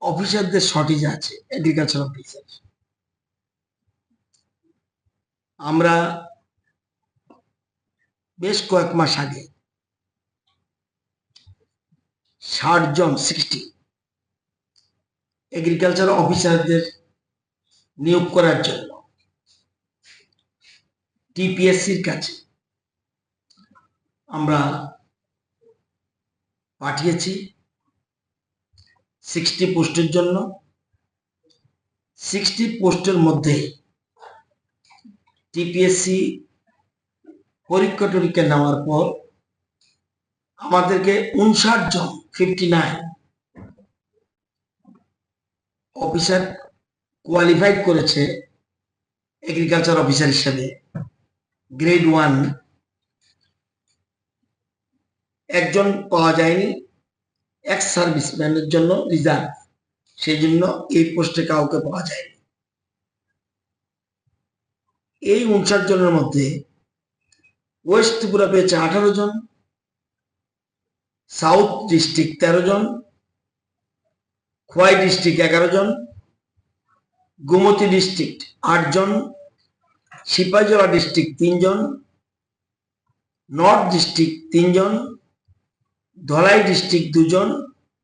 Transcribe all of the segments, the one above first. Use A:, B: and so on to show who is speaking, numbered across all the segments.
A: অফিসারদের শর্টেজ আছে, agriculture officer. আমরা বেশ কয়েক মাস আগে 60 জন এগ্রিকালচার অফিসারদের নিয়োগ করার জন্য টিপিএসসির কাছে আমরা পাঠিয়েছি 60 পোস্টের জন্য। 60 পোস্টের মধ্যে টিপিএসসি পরীক্ষা টরীক্ষা নেওয়ার পর আমাদেরকে 59 জন 59 অফিসার কোয়ালিফাইড করেছে এগ্রিকালচার অফিসার হিসেবে গ্রেড 1। একজন পাওয়া যায়নি, এক্স সার্ভিসম্যানের জন্য রিজার্ভ, সেই জন্য এই পোস্টে কাউকে পাওয়া যায়নি। এই 59 জনের মধ্যে ওয়েস্ট ত্রিপুরা পেয়েছে 18 জন, সাউথ ডিস্ট্রিক্ট 13 জন, খোয়াই ডিস্ট্রিক্ট 11 জন, গোমতী ডিস্ট্রিক্ট 8 জন, সিপাহীজলা ডিস্ট্রিক্ট 3 জন, নর্থ ডিস্ট্রিক্ট 3 জন, ধলাই ডিস্ট্রিক্ট 2 জন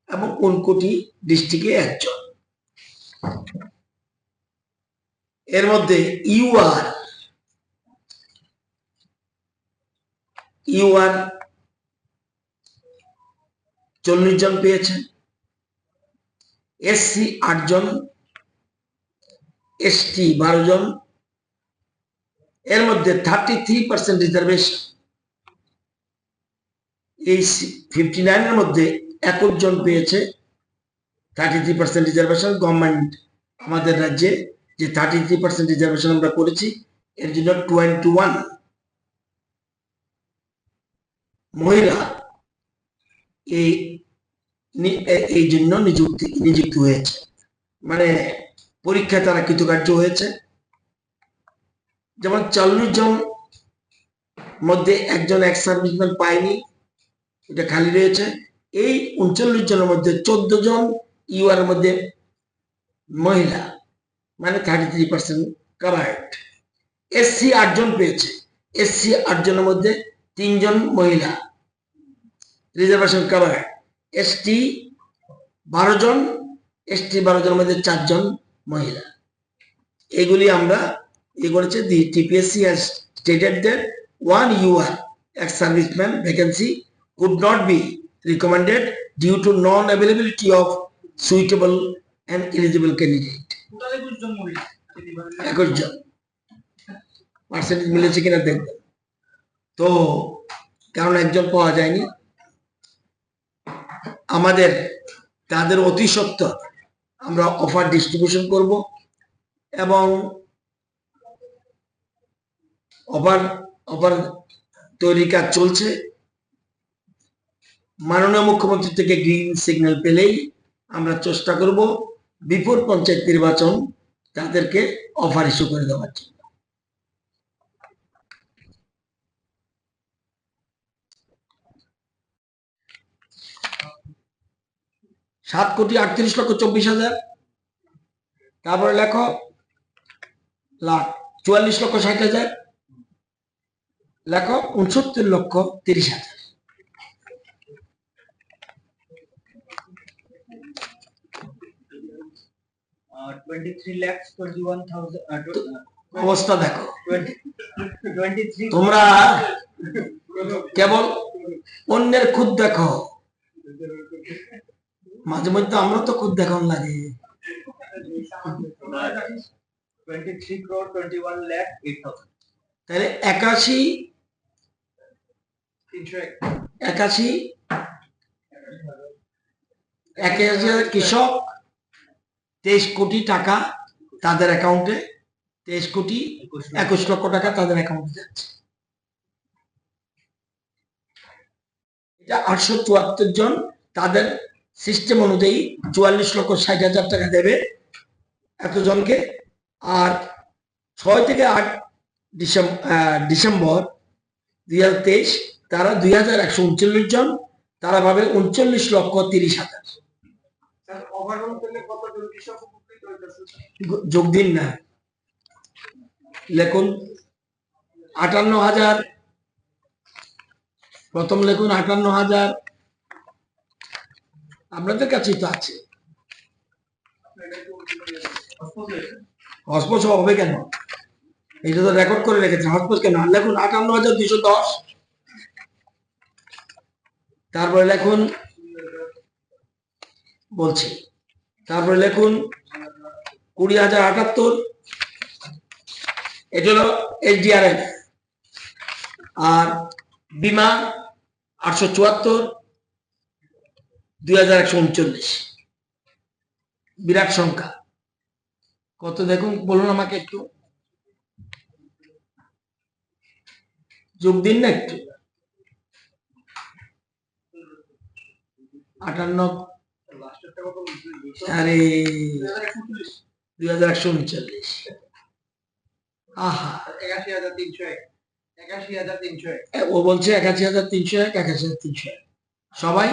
A: এবং ঊনকোটি ডিস্ট্রিক্টে 1 জন। এর মধ্যে ইউআর 40 জন পেয়েছেন, এসসি 8 জন, এসটি 12 জন। এর মধ্যে 33% রিজার্ভেশন। এই 59 এর মধ্যে 21 জন পেয়েছে 33% রিজার্ভেশন। গভর্নমেন্ট আমাদের রাজ্যে যে 33% রিজার্ভেশন আমরা করেছি, এর জন্য 21 মহিলা এই জন্য নিযুক্ত হয়েছে, মানে পরীক্ষায় তারা কৃতকার্য হয়েছে। যেমন 40 জন মধ্যে একজন এক্স সার্ভিসম্যান পায়নি, এটা খালি রয়েছে। এই 39 জনের মধ্যে 14 জন ইউআর মধ্যে মহিলা, মানে 33% কাভার্ড। এসসি 8 জন পেয়েছে, এসসি 8 জনের মধ্যে 3 জন মহিলা, রিজার্ভেশন কাভার্ড। এসটি 12 জন, এসটি 12 জনের মধ্যে 4 জন মহিলা। এগুলি আমরা করেছে। দি TPSC has stated that 1 UR ex-serviceman vacancy could not be recommended due to non-availability of suitable and eligible candidate. 21 জন পার্সেন্টেজ মিলেছে কিনা দেখবেন তো, কারণ একজন পাওয়া যায়নি। আমাদের তাদের অতি সত্বর আমরা অফার ডিস্ট্রিবিউশন করব এবং অফার তৈরির কাজ চলছে। মাননীয় মুখ্যমন্ত্রী থেকে গ্রিন সিগন্যাল পেলেই আমরা চেষ্টা করব বিফোর পঞ্চায়েত নির্বাচন তাদেরকে অফার ইস্যু করে দেওয়ার জন্য। $7,38,24,000। তারপরে লেখো 44,60,000। লেখো 69,30,000। অবস্থা দেখো, তোমরা কেবল অন্যের খুদ দেখো, মাঝে মধ্যে আমরা তো খুদ দেখান লাগে। 23,21,08,000। তাহলে 81,000 কৃষক, 23 কোটি টাকা তাদের অ্যাকাউন্টে, 23,21,00,000 টাকা তাদের অ্যাকাউন্টে যাচ্ছে। এটা 874 জন তাদের সিস্টেম অনুযায়ী 44,60,000 টাকা দেবে এতজনকে। আর 6 থেকে 8 ডিসেম্বর 2023 তারা 2139 জন, তারা পাবে 39,30,000। যোগ দিন না, লেখুন 58,000, প্রথম লেখুন 58,000, আপনাদের কাছেই তো আছে। হসপোস হবে কেন, এটা তো রেকর্ড করে রেখেছে, হসপোস কেন? লেখুন 58,210, তারপরে লেখুন, বলছি, তারপরে লেখুন 20,078, এটা হলো SDRF। আর বিমা 874, 2,139, বিরাট সংখ্যা। কত দেখুন, বলুন আমাকে একটু, যোগ দিন না একটু। 58, আরে 2,139, আহা, 81,301, ও বলছে 81,301, 81,301। সবাই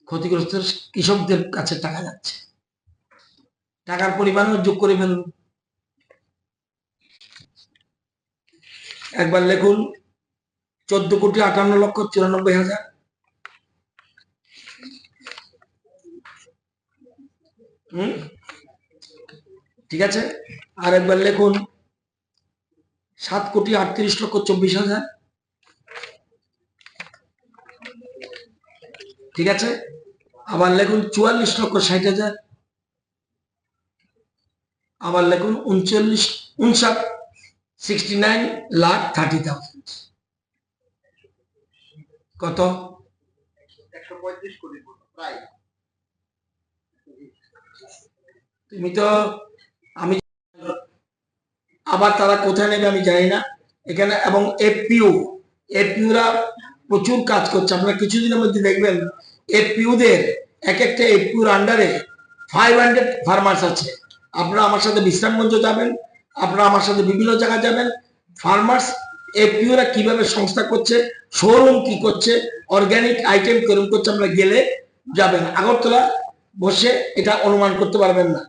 A: ক্ষতিগ্রস্ত কৃষকদের কাছে টাকা যাচ্ছে, টাকার পরিমাণও যোগ করে ফেলুন। একবার লেখুন 14,58,94,000, ঠিক আছে। আর একবার লেখুন 7,38,24,000, ঠিক আছে। আবার লেখুন 44,60,000, আবার লেখুন 69,30,000। কত? 135 কোটি প্রায়। তুমি তো, আমি আবার তারা কোথায় নেবে আমি জানি না এখানে। এবং এফপিউরা প্রচুর কাজ করছে, আপনারা কিছুদিনের মধ্যে দেখবেন এফপিউদের এক একটা এফপিউর আন্ডারে 500 ফার্মার্স আছে। আপনারা আমার সাথে বিশ্রামগঞ্জ যাবেন, আপনারা আমার সাথে বিভিন্ন জায়গায় যাবেন, ফার্মার্স এফপিউরা কিভাবে সংস্থা করছে, শোরুম কি করছে, অর্গানিক আইটেম কেরম করছে, আমরা গেলে যাবেন, আগরতলা বসে এটা অনুমান করতে পারবেন না।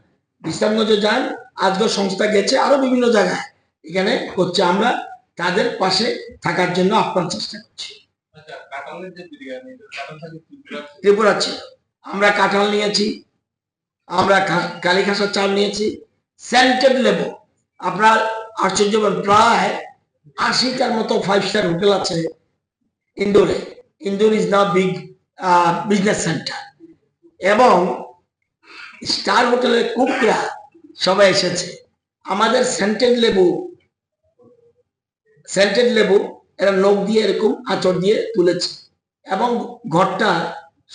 A: বিশ্রামগঞ্জে যান, আজকে সংস্থা গেছে, আরো বিভিন্ন জায়গায় এখানে করছে, আমরা তাদের পাশে থাকার জন্য আপ্রাণ চেষ্টা করছি। ত্রিপুরা ছিল, আমরা কাঁঠাল নিয়েছি, আমরা কালীখাসার চাল নিয়েছি, সেন্টেড লেবু। আপনার আশ্চর্য, প্রায় 80টার মতো 5 স্টার হোটেল আছে ইন্দোরে। Indore is now big business centre, এবং স্টার হোটেলের কুকরা সবাই এসেছে। আমাদের সেন্টেড লেবু এরা নখ দিয়ে এরকম আঁচড় দিয়ে তুলেছে, এবং ঘরটা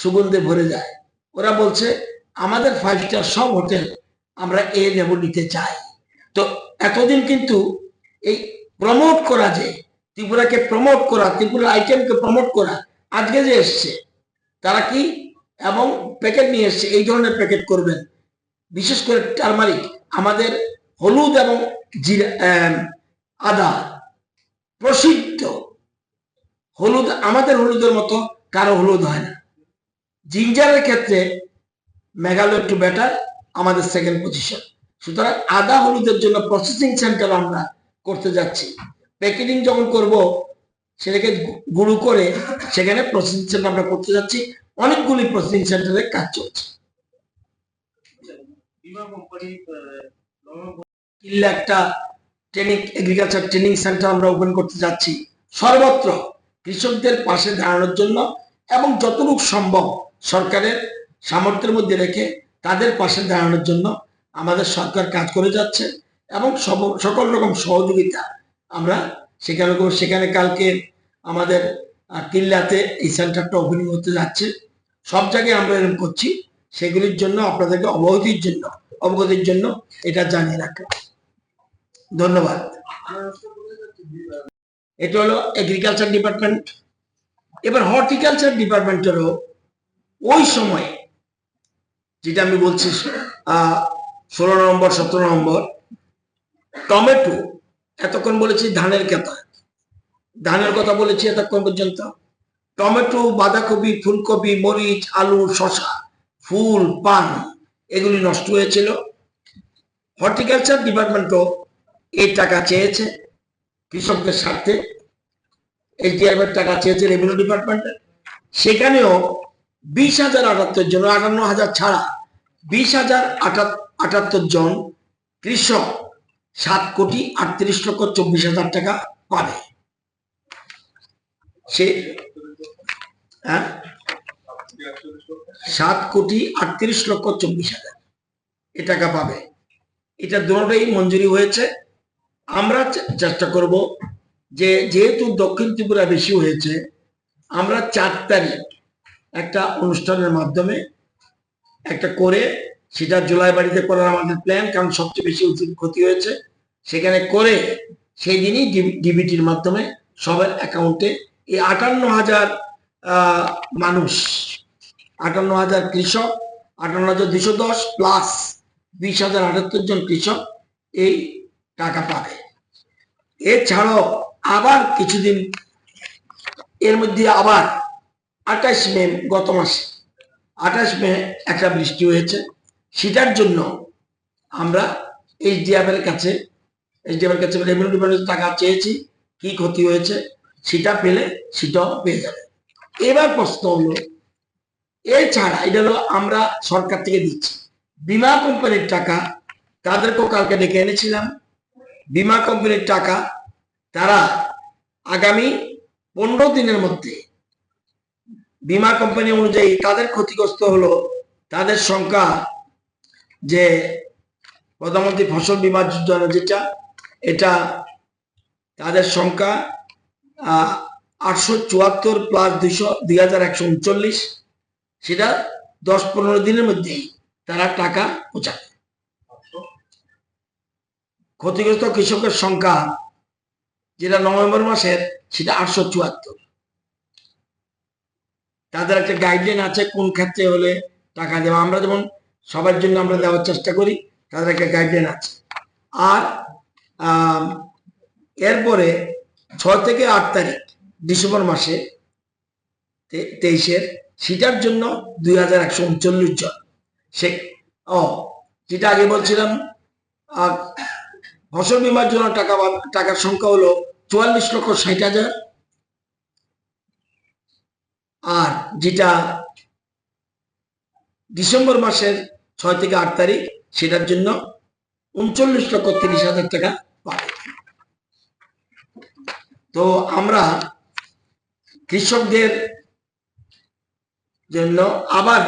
A: সুগন্ধে ভরে যায়। ওরা বলছে আমাদের 5 স্টার সব হোটেল আমরা এই লেবু নিতে চাই। তো এতদিন কিন্তু এই প্রমোট করা, যে ত্রিপুরাকে প্রমোট করা, ত্রিপুরার আইটেমকে প্রমোট করা, আজকে যে এসছে তারা কি, এবং প্যাকেট নিয়ে এসছে, এই ধরনের প্যাকেট করবেন। বিশেষ করে টারমারিক, আমাদের হলুদ এবং জিরা, আদা প্রসিদ্ধ হলুদ, আমাদের হলুদের মতো কারো হলুদ হয় না। জিঞ্জারের ক্ষেত্রে মেঘালয় একটু বেটার, আমাদের সেকেন্ড পজিশন। সুতরাং আদা হলুদের জন্য প্রসেসিং সেন্টার আমরা করতে যাচ্ছি। প্যাকেটিং যখন করব, সেটাকে গুঁড়ো করে সেখানে প্রসেসিং সেন্টার আমরা করতে যাচ্ছি। অনেকগুলি প্রসেসিং সেন্টারে কাজ চলছে। একটা ট্রেনিং, এগ্রিকালচার ট্রেনিং সেন্টার আমরা ওপেন করতে যাচ্ছি। সর্বত্র কৃষকদের পাশে দাঁড়ানোর জন্য, এবং যতটুকু সম্ভব সরকারের সামর্থ্যের মধ্যে রেখে তাদের পাশে দাঁড়ানোর জন্য আমাদের সরকার কাজ করে যাচ্ছে, এবং সকল রকম সহযোগিতা আমরা সেখানে কালকে আমাদের কিল্লাতে এই সেন্টারটা ওপেনিং হতে যাচ্ছে। সব জায়গায় আমরা এরকম করছি, সেগুলির জন্য আপনাদেরকে অবগতির জন্য এটা জানিয়ে রাখলাম। ধন্যবাদ। এটা হলো এগ্রিকালচার ডিপার্টমেন্ট। এবার হর্টিকালচার ডিপার্টমেন্টেরও ওই সময়, যেটা আমি বলছি 16 নম্বর 17 নম্বর, টমেটো, এতক্ষণ বলেছি ধানের কথা বলেছি এতক্ষণ পর্যন্ত। টমেটো, বাঁধাকপি, ফুলকপি, মরিচ, আলু, শসা, ফুল, পান, এগুলি নষ্ট হয়েছিল। হর্টিকালচার ডিপার্টমেন্টও এই টাকা চেয়েছে কৃষকদের স্বার্থে, এসডিআরএফ এর টাকা চেয়েছে রেভিনিউ ডিপার্টমেন্টে, সেখানেও 20,078 জন, 58,000 ছাড়া 20,078 জন কৃষক 7,38,24,000 টাকা পাবে। সে 7,38,24,000 এ টাকা পাবে। এটা দুটোই মঞ্জুরি হয়েছে। আমরা চেষ্টা করব যে যেহেতু দক্ষিণ ত্রিপুরা বেশি হয়েছে, আমরা 4 তারিখ একটা অনুষ্ঠানের মাধ্যমে একটা করে, সেটা জুলাই বাড়িতে করার আমাদের প্ল্যান, কারণ সবচেয়ে বেশি ক্ষতি হয়েছে সেখানে করে সেই দিনই ডিবিটির মাধ্যমে সবার অ্যাকাউন্টে এই 58,000 মানুষ, 58,000 কৃষক, 58,210 প্লাস 20,078 জন কৃষক এই টাকা পাবে। এছাড়াও আবার কিছুদিন এর মধ্যে আবার 28 মে, গত মাসে 28 মে একটা বৃষ্টি হয়েছে, সেটার জন্য আমরা এসডিএফ এর কাছে রেভিনিউ ডিপার্টমেন্টের টাকা চেয়েছি। কি ক্ষতি হয়েছে সেটা পেলে সেটাও পেয়ে যাবে। এবার প্রশ্ন হলো, এছাড়া এটা হলো আমরা সরকার থেকে দিচ্ছি। বীমা কোম্পানির টাকা তাদেরকেও কালকে ডেকে এনেছিলাম। বীমা কোম্পানির টাকা তারা আগামী 15 দিনের মধ্যে, বীমা কোম্পানি অনুযায়ী তাদের ক্ষতিগ্রস্ত হলো, তাদের সংখ্যা যে প্রধানমন্ত্রী ফসল বীমা যোজনা যেটা, এটা তাদের সংখ্যা 874 প্লাস 2,139, সেটা 10-15 দিনের মধ্যেই তারা টাকা পৌঁছাবে। ক্ষতিগ্রস্ত কৃষকের সংখ্যা যেটা নভেম্বর মাসের, সেটা 874। তাদের একটা গাইডলাইন আছে কোন ক্ষেত্রে হলে টাকা দেওয়া, আমরা যেমন সবার জন্য আমরা দেওয়ার চেষ্টা করি, তাদের একটা গাইডলাইন আছে। আর এরপরে 6 থেকে 8 তারিখ ডিসেম্বর মাসে 23-এর, সেটার জন্য 2,139 জন। সে যেটা আগে বলছিলাম, ফসল বীমার জন্য টাকার সংখ্যা হলো 44,60,000। আর যেটা ডিসেম্বর মাসের 6 থেকে 8 তারিখ, সেটার জন্য 39,30,000 টাকা পাবে। তো আমরা কৃষকদের জন্য আবার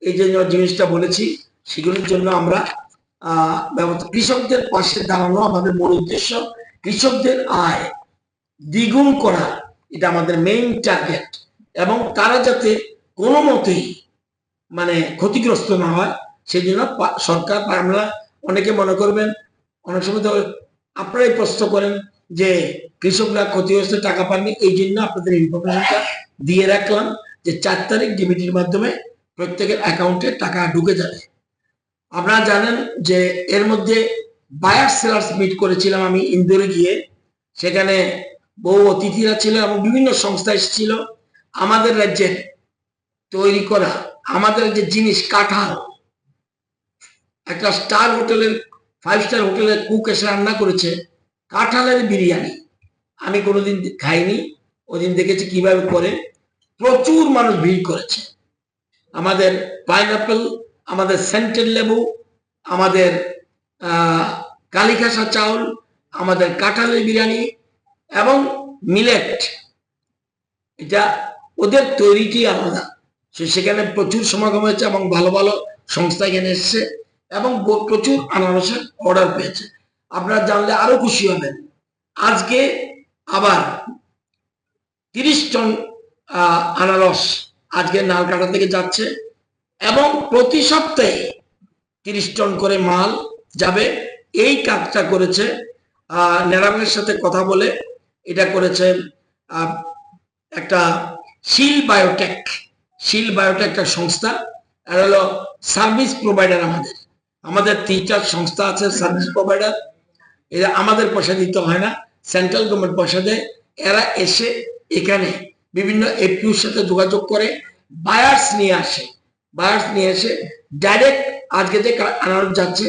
A: এই যে জিনিসটা বলেছি, সেগুলোর জন্য আমরা কৃষকদের পাশে দাঁড়ানো আমাদের মূল উদ্দেশ্য। কৃষকদের আয় দ্বিগুণ করা, এটা আমাদের মেইন টার্গেট, এবং তারা যাতে কোনো মতেই মানে ক্ষতিগ্রস্ত না হয় সেই জন্য সরকার, আমরা অনেকে মনে করবেন, অনেক সময় তো আপনারাই প্রশ্ন করেন যে কৃষকরা ক্ষতিগ্রস্ত টাকা পাননি, এই জন্য আপনাদের ইনফরমেশনটা দিয়ে রাখলাম যে 4 তারিখ ডিবিটির মাধ্যমে প্রত্যেকের অ্যাকাউন্টে টাকা ঢুকে যাবে। আপনারা জানেন যে এর মধ্যে বায়ার সেলার্স মিট করেছিলাম আমি ইন্দোরে গিয়ে, সেখানে বহু অতিথিরা ছিল এবং বিভিন্ন সংস্থা এসেছিল। আমাদের রাজ্যের তৈরি করা আমাদের যে জিনিস, কাঁঠাল, একটা স্টার হোটেলের 5 স্টার হোটেলের কুক এসে রান্না করেছে কাঁঠালের বিরিয়ানি, আমি কোনোদিন খাইনি, ওদিন দেখেছি কিভাবে করে। প্রচুর মানুষ ভিড় করেছে। আমাদের পাইনাপেল, আমাদের সেন্টেড লেবু, আমাদের কালিখাসা চাউল, আমাদের কাঁঠালের বিরিয়ানি এবং মিলেট, এটা ওদের তৈরিটি আলাদা। সেখানে প্রচুর সমাগম হয়েছে এবং ভালো ভালো সংস্থা এখানে এসছে এবং প্রচুর আনারসের অর্ডার পেয়েছে। আপনারা জানলে আরো খুশি হবেন, আজকে আবার 30 টন আনারস আজকে নালকাটা থেকে যাচ্ছে এবং প্রতি সপ্তাহে 30 টন করে মাল যাবে। এই কাজটা করেছে নেরামের সাথে কথা বলে, এটা করেছে একটা শিল বায়োটেক একটা সংস্থা। আর হলো সার্ভিস প্রোভাইডার, আমাদের 3টা সংস্থা আছে সার্ভিস প্রোভাইডার। এরা আমাদের পয়সা দিতে হয় না, সেন্ট্রাল গভর্নমেন্ট পয়সা দেয়। এরা এসে এখানে বিভিন্ন এপিউর সাথে যোগাযোগ করে বায়ার্স নিয়ে আসে, বায়ার্স নিয়ে এসে ডাইরেক্ট আজকে যে আনারস যাচ্ছে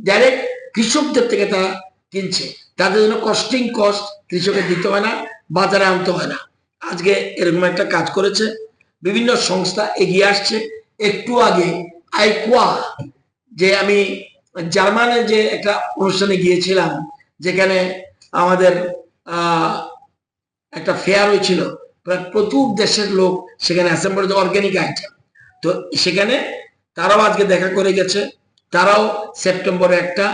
A: ডাইরেক্ট কৃষকদের থেকে তারা কিনছে, তাদের জন্য কস্টিং কস্ট কৃষকের দিতে হয় না, বাজারে আনতে হয় না। আজকে এরকম একটা কাজ করেছে, বিভিন্ন সংস্থা এগিয়ে আসছে। একটু আগে আইকোয়া, যে আমি জার্মানে যে একটা অনুষ্ঠানে গিয়েছিলাম যেখানে আমাদের একটা ফেয়ার হয়েছিল, প্রায় প্রচুর দেশের লোক সেখানে অ্যাসেম্বল, অর্গানিক আইটেম। তো সেখানে তারাও আজকে দেখা করে গেছে, তারাও সেপ্টেম্বরে একটা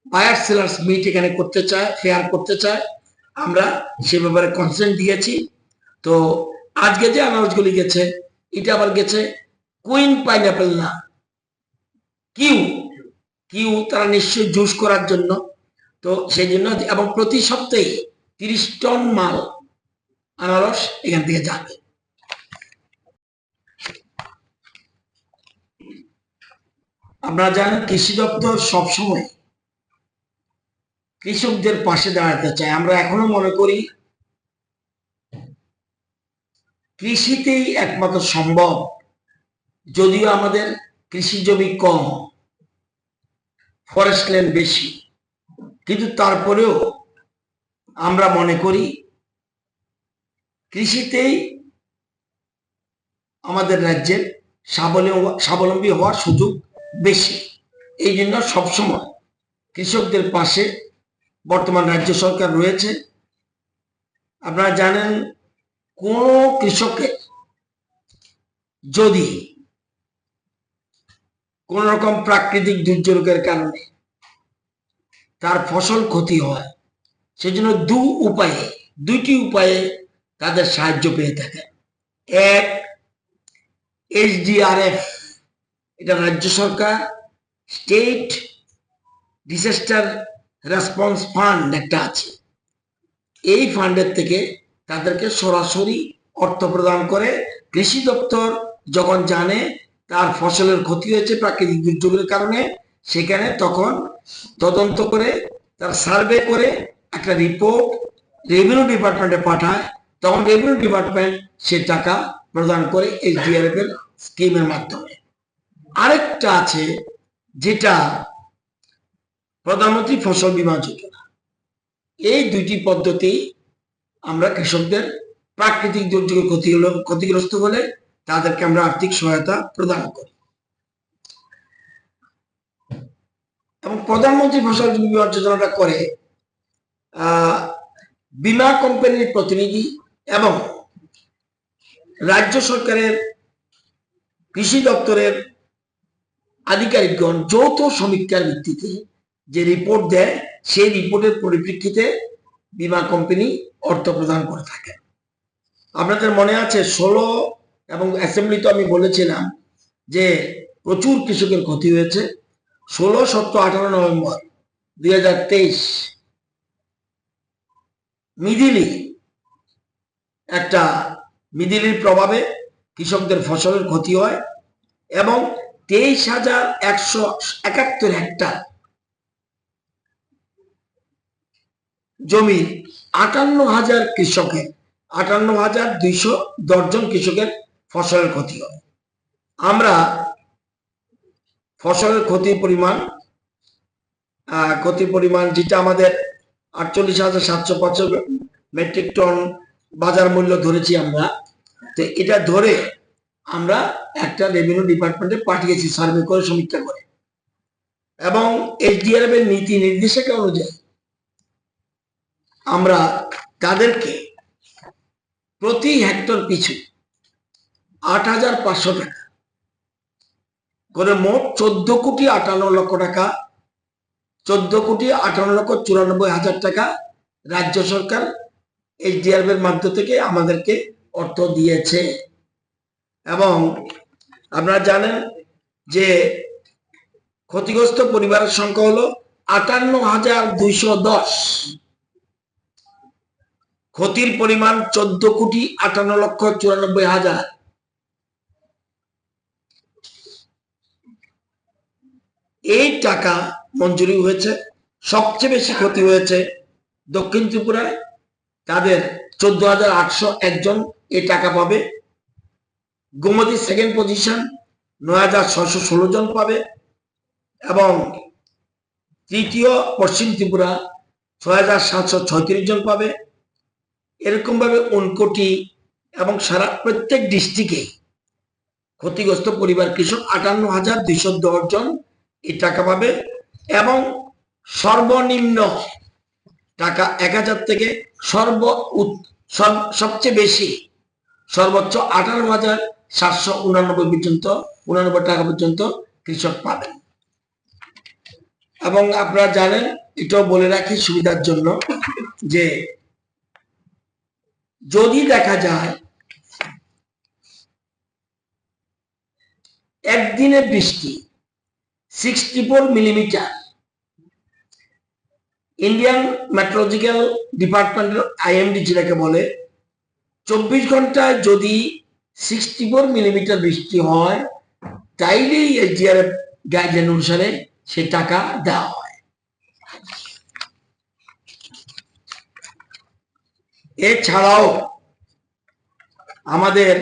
A: বায়ার সেলার্স মিট এখানে করতে চায়, ফেয়ার করতে চায়। আমরা সে ব্যাপারে কনসেন্ট দিয়েছি। তো আজকে যে আনারসগুলি গেছে এটা আবার গেছে কুইন পাইনাপেল না, কিউ কিউ, তারা নিশ্চয়ই জুস করার জন্য। তো সেই জন্য, এবং প্রতি সপ্তাহে 30 টন মাল আনারস এখান থেকে যাবে। আপনারা জানেন কৃষি দপ্তর সবসময় কৃষকদের পাশে দাঁড়াতে চায়। আমরা এখনো মনে করি কৃষিতেই একমাত্র সম্ভব, যদিও আমাদের কৃষি জমি কম, ফরেস্ট ল্যান্ড বেশি, কিন্তু তারপরেও আমরা মনে করি কৃষিতেই আমাদের রাজ্যের স্বাবলম্বী হওয়ার সুযোগ বেশি। এই জন্য সবসময় কৃষকদের পাশে বর্তমান রাজ্য সরকার রয়েছে। আপনারা জানেন কোন কৃষকের যদি কোন রকম প্রাকৃতিক দুর্যোগের কারণে তার ফসল ক্ষতি হয়, সেজন্য দুইটি উপায়ে তাদের সাহায্য পেয়ে থাকে। এক, SDRF, এটা রাজ্য সরকার, স্টেট ডিজাস্টার রেসপন্স ফান্ড একটা আছে, এই ফান্ডের থেকে তাদেরকে সরাসরি অর্থ প্রদান করে। কৃষি দপ্তর যখন জানে তার ফসলের ক্ষতি হয়েছে প্রাকৃতিক দুর্যোগের কারণে, সেখানে তখন তদন্ত করে তার সার্ভে করে একটা রিপোর্ট রেভিনিউ ডিপার্টমেন্টে পাঠায়, তখন রেভিনিউ ডিপার্টমেন্ট সে টাকা প্রদান করে SDRF এর স্কিমের মাধ্যমে। আরেকটা আছে যেটা প্রধানমন্ত্রী ফসল বীমা যোজনা। এই দুইটি পদ্ধতি আমরা কৃষকদের প্রাকৃতিক দুর্যোগে ক্ষতিগ্রস্ত হলে তাদেরকে আমরা আর্থিক সহায়তা প্রদান করি। এবং প্রধানমন্ত্রী ফসল বীমা যোজনাটা করে বীমা কোম্পানির প্রতিনিধি এবং রাজ্য সরকারের কৃষি দপ্তরের আধিকারিকগণ যৌথ সমীক্ষার ভিত্তিতে যে রিপোর্ট দেয়, সেই রিপোর্টের পরিপ্রেক্ষিতে বীমা কোম্পানি অর্থ প্রদান করে থাকে। আপনাদের মনে আছে 16 এবং অ্যাসেম্বলিতে আমি বলেছিলাম যে প্রচুর কৃষকের ক্ষতি হয়েছে। 16, 17, 18 নভেম্বর 2023 মিদিলির প্রভাবে কৃষকদের ফসলের ক্ষতি হয় এবং 23,171 হেক্টর জমির 58,210 জন কৃষকের ফসলের ক্ষতি হয়। আমরা ফসলের ক্ষতির পরিমাণ যেটা আমাদের 48,705 মেট্রিক টন বাজার মূল্য ধরেছি আমরা, তো এটা ধরে আমরা একটা রেভিনিউ ডিপার্টমেন্টে পাঠিয়েছি সার্ভে করে, সমীক্ষা করে, এবং SDRF এর নীতি নির্দেশিকা অনুযায়ী আমরা তাদেরকে প্রতি হেক্টর পিছু 8,500 টাকা করে মোট 14,58,00,000 টাকা, 14,58,94,000 টাকা রাজ্য সরকার SDRF এর মাধ্যম থেকে আমাদেরকে অর্থ দিয়েছে। এবং আপনারা জানেন যে ক্ষতিগ্রস্ত পরিবারের সংখ্যা হলো 58,210, ক্ষতির পরিমাণ 14,58,94,000। এই টাকা মঞ্জুরি হয়েছে। সবচেয়ে বেশি ক্ষতি হয়েছে দক্ষিণ ত্রিপুরায়, তাদের 14,801 জন এই টাকা পাবে। গোমতী সেকেন্ড পজিশন, 9,616 জন পাবে, এবং তৃতীয় পশ্চিম ত্রিপুরা 6,736 জন পাবে। এরকম ভাবে উনকোটি এবং সারা প্রত্যেক ডিস্ট্রিক্টে ক্ষতিগ্রস্ত পরিবার কৃষক 58,210 জন এই টাকা পাবে, এবং সর্বনিম্ন টাকা 1,000 থেকে সবচেয়ে বেশি সর্বোচ্চ 18,789 টাকা পর্যন্ত কৃষক পাবেন। এবং আপনারা জানেন, এটাও বলে রাখি সুবিধার জন্য, যে যদি দেখা যায় একদিনের বৃষ্টি 64 মিলিমিটার, ইন্ডিয়ান মেট্রোলজিক্যাল ডিপার্টমেন্টের IMD যেটাকে বলে, 24 ঘন্টায় যদি 64 মিলিমিটার বৃষ্টি হয়, তাইলেই SDRF গাইডলাইন অনুসারে সে টাকা দেওয়া হয়। এছাড়াও আমাদের